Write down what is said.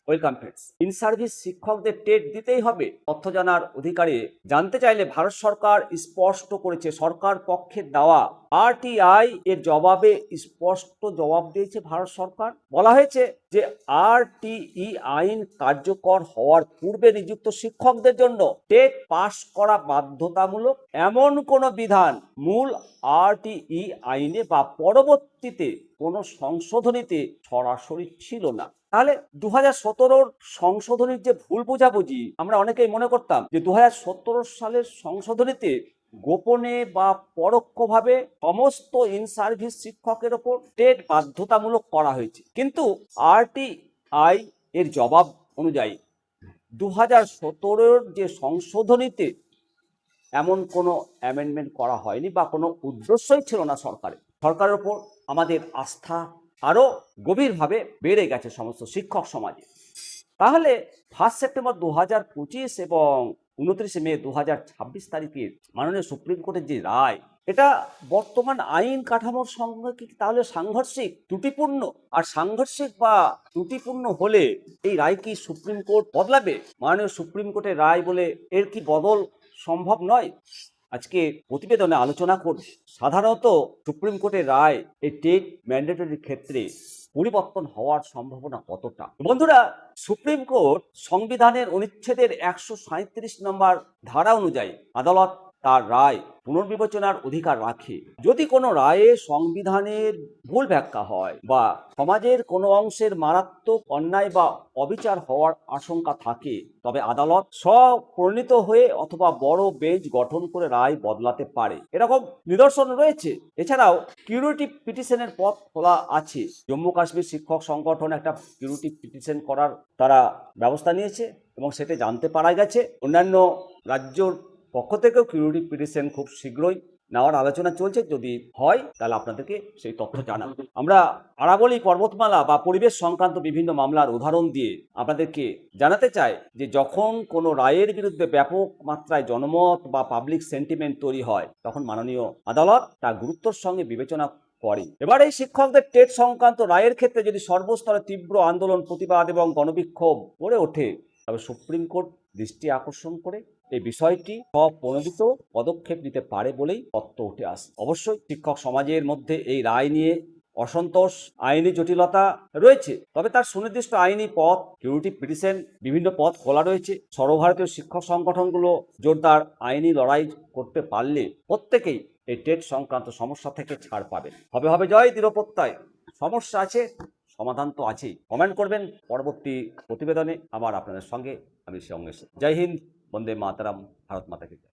Welcome friends. In service শিক্ষকদের TET দিতেই হবে? তথ্য জানার অধিকারে জানতে চাইলে ভারত সরকার স্পষ্ট করেছে, সরকার পক্ষের দেওয়া আরটিআই এর জবাবে স্পষ্ট জবাব দিয়েছে ভারত সরকার। বলা হয়েছে যে আরটিই আইন কার্যকর হওয়ার পূর্বে নিযুক্ত শিক্ষকদের জন্য টেট পাশ করা বাধ্যতামূলক এমন কোনো বিধান মূল আরটিই আইনে বা পরবর্তীতে কোনো সংশোধনীতে সরাসরি ছিল না। তাহলে 2017 সংশোধনীর যে ভুল বোঝাবুঝি, আমরা অনেকেই মনে করতাম যে 2017 সালের সংশোধনীতে গোপনে বা পরোক্ষভাবে সমস্ত ইন সার্ভিস শিক্ষকের ওপর টেট বাধ্যতামূলক করা হয়েছে, কিন্তু আরটিআই এর জবাব অনুযায়ী 2017 যে সংশোধনীতে এমন কোনো অ্যামেন্ডমেন্ট করা হয়নি বা কোনো উদ্দেশ্যই ছিল না সরকারের ওপর আমাদের আস্থা আরও গভীরভাবে বেড়ে গেছে সমস্ত শিক্ষক সমাজে। তাহলে 1 সেপ্টেম্বর 2025 এবং 29 মে 2026 তারিখের মাননীয় সুপ্রিম কোর্টের যে রায়, এটা বর্তমান আইন কাঠামোর সঙ্গে কি তাহলে সাংঘর্ষিক, ত্রুটিপূর্ণ? আর সাংঘর্ষিক বা ত্রুটিপূর্ণ হলে এই রায় কি সুপ্রিম কোর্ট বদলাবে? মাননীয় সুপ্রিম কোর্টের রায় বলে এর কি বদল সম্ভব নয়? আজকে প্রতিবেদনে আলোচনা করব সাধারণত সুপ্রিম কোর্টের রায় এই টেট ম্যান্ডেটরির ক্ষেত্রে পরিবর্তন হওয়ার সম্ভাবনা কতটা। বন্ধুরা, সুপ্রিম কোর্ট সংবিধানের অনুচ্ছেদের 137 নম্বর ধারা অনুযায়ী আদালত তার রায় পুনর্বিবেচনার অধিকার রাখে। যদি কোনো রায়ে সংবিধানের ভুল ব্যাখ্যা হয় বা সমাজের কোনো অংশের মারাত্মক অন্যায় বা অবিচার হওয়ার আশঙ্কা থাকে, তবে আদালত স্বপ্রণীত হয়ে অথবা বড় বেঞ্চ গঠন করে রায় বদলাতে পারে। এরকম নিদর্শন রয়েছে। এছাড়াও কিউরেটিভ পিটিশনের পথ খোলা আছে। জম্মু কাশ্মীর শিক্ষক সংগঠন একটা কিউরেটিভ পিটিশন করার তারা ব্যবস্থা নিয়েছে এবং সেটা জানতে পারা গেছে। অন্যান্য রাজ্যর পক্ষ থেকেও কিউরেটিভ পিটিশন খুব শীঘ্রই নেওয়ার আলোচনা চলছে। যদি হয় তাহলে আপনাদেরকে সেই তথ্য জানাবো। আমরা আরাবলী পর্বতমালা বা পরিবেশ সংক্রান্ত বিভিন্ন মামলার উদাহরণ দিয়ে আপনাদেরকে জানাতে চাই যে যখন কোনো রায়ের বিরুদ্ধে ব্যাপক মাত্রায় জনমত বা পাবলিক সেন্টিমেন্ট তৈরি হয়, তখন মাননীয় আদালত তা গুরুত্বের সঙ্গে বিবেচনা করে। এবার এই শিক্ষকদের টেট সংক্রান্ত রায়ের ক্ষেত্রে যদি সর্বস্তরে তীব্র আন্দোলন, প্রতিবাদ এবং গণবিক্ষোভ গড়ে ওঠে, তবে সুপ্রিম কোর্ট দৃষ্টি আকর্ষণ করে এই বিষয়টি স্বপ্রণোদিত পদক্ষেপ নিতে পারে বলেই তথ্য উঠে আসে। অবশ্যই শিক্ষক সমাজের মধ্যে এই রায় নিয়ে অসন্তোষ, আইনি জটিলতা রয়েছে, তবে তার সুনির্দিষ্ট আইনি পথ, কিউরেটিভ পিটিশন, বিভিন্ন পথ খোলা রয়েছে। সর্বভারতীয় শিক্ষক সংগঠনগুলো জোরদার আইনি লড়াই করতে পারলে প্রত্যেকেই এই টেট সংক্রান্ত সমস্যা থেকে ছাড় পাবে। হবে জয়, দৃঢ় প্রত্যয়। সমস্যা আছে, সমাধান তো আছেই। কমেন্ট করবেন পরবর্তী প্রতিবেদনে। আবার আপনাদের সঙ্গে আমি সঙ্গে। জয় হিন্দ, বন্দে মাতরম, ভারত মাতা কি জয়।